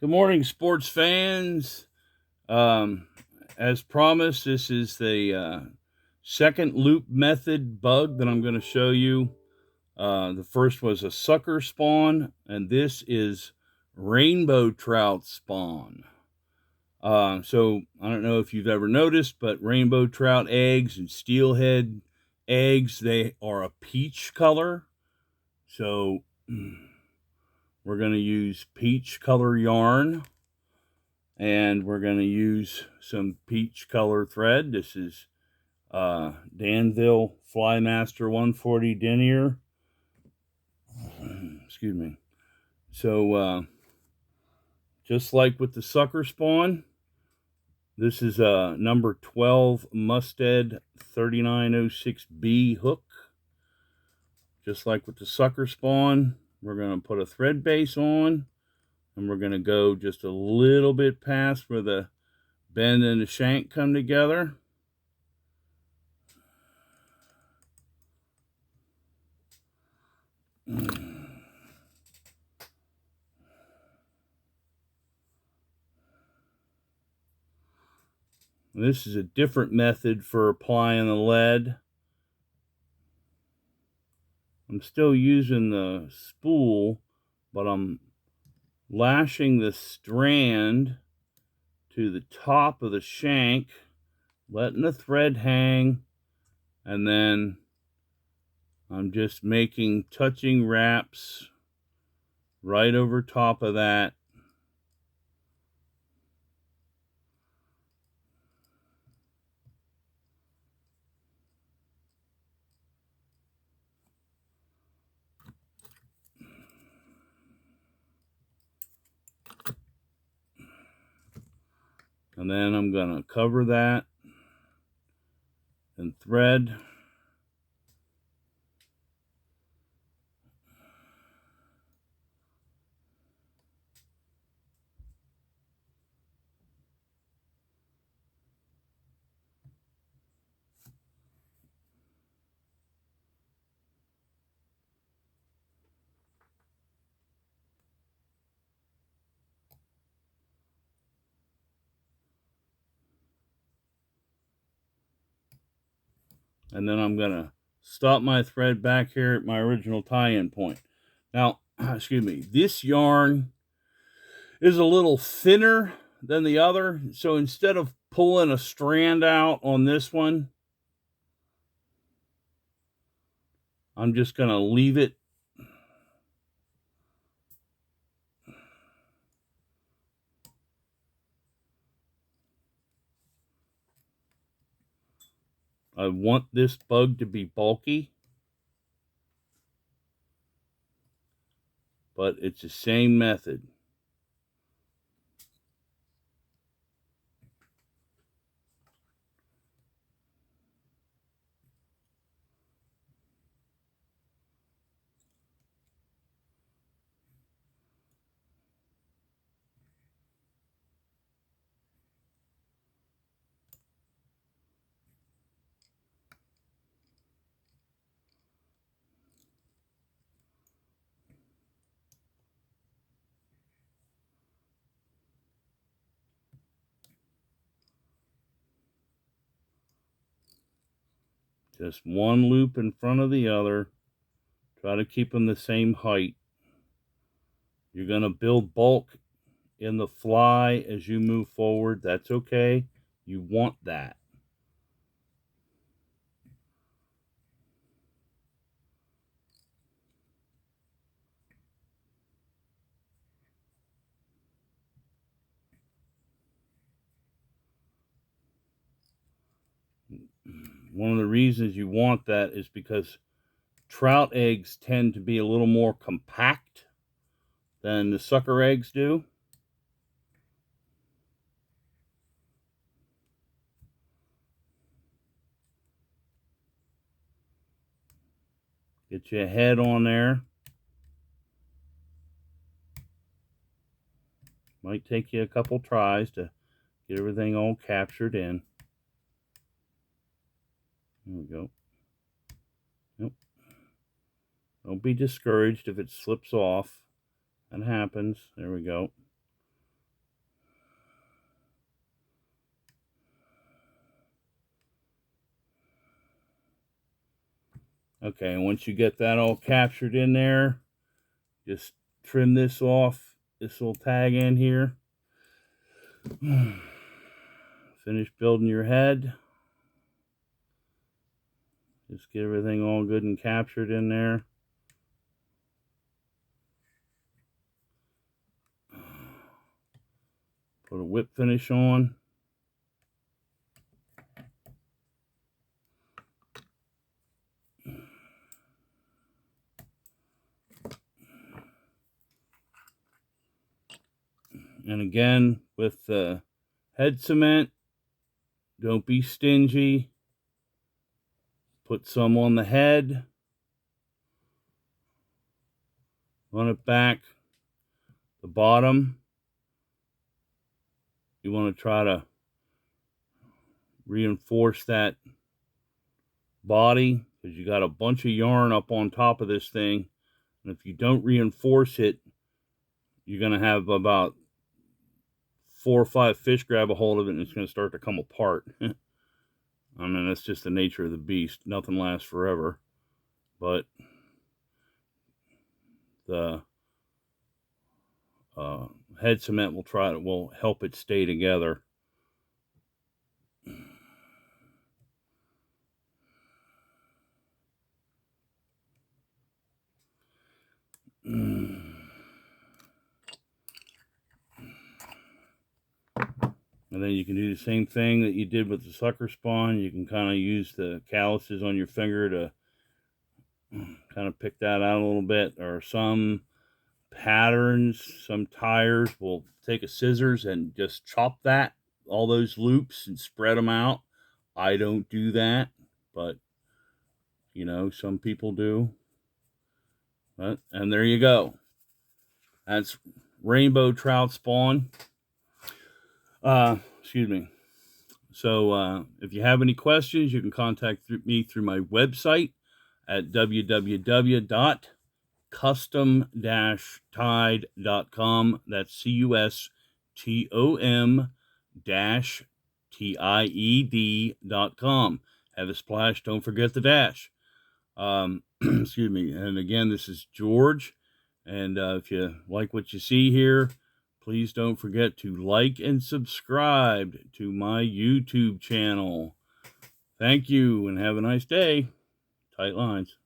Good morning, sports fans. Um, as promised, this is the second loop method bug that I'm going to show you. The first was a sucker spawn, and this is rainbow trout spawn. So I don't know if you've ever noticed, but rainbow trout eggs and steelhead eggs, they are a peach color. So we're going to use peach color yarn. And we're going to use some peach color thread. This is Danville Flymaster 140 denier. Excuse me. So just like with the sucker spawn, this is a number 12 Musted 3906B hook. Just like with the sucker spawn, we're going to put a thread base on, and we're going to go just a little bit past where the bend and the shank come together. This is a different method for applying the lead. I'm still using the spool, but I'm lashing the strand to the top of the shank, letting the thread hang, and then I'm just making touching wraps right over top of that. And then I'm going to cover that and thread. And then I'm going to stop my thread back here at my original tie-in point. Now, excuse me, this yarn is a little thinner than the other. So instead of pulling a strand out on this one, I'm just going to leave it. I want this bug to be bulky, but it's the same method. Just one loop in front of the other. Try to keep them the same height. You're going to build bulk in the fly as you move forward. That's okay. You want that. One of the reasons you want that is because trout eggs tend to be a little more compact than the sucker eggs do. Get your head on there. Might take you a couple tries to get everything all captured in. There we go. Yep. Don't be discouraged if it slips off. That happens. There we go. Okay, and once you get that all captured in there, just trim this off, this little tag in here. Finish building your head. Just get everything all good and captured in there. Put a whip finish on. And again, with the head cement, don't be stingy. Put some on the head. Run it back. The bottom, you want to try to reinforce that body because you got a bunch of yarn up on top of this thing. And if you don't reinforce it, you're going to have about 4 or 5 fish grab a hold of it and it's going to start to come apart. I mean, that's just the nature of the beast. Nothing lasts forever. But the head cement will help it stay together. And then you can do the same thing that you did with the sucker spawn. You can kind of use the calluses on your finger to kind of pick that out a little bit. Or some patterns, some tires will take a scissors and just chop all those loops and spread them out. I don't do that, but you know, some people do. And there you go. That's rainbow trout spawn. Excuse me. So if you have any questions, you can contact me through my website at www.custom-tied.com. That's custom-tied.com. Have a splash. Don't forget the dash. Excuse me. And again, this is George. And if you like what you see here, please don't forget to like and subscribe to my YouTube channel. Thank you and have a nice day. Tight lines.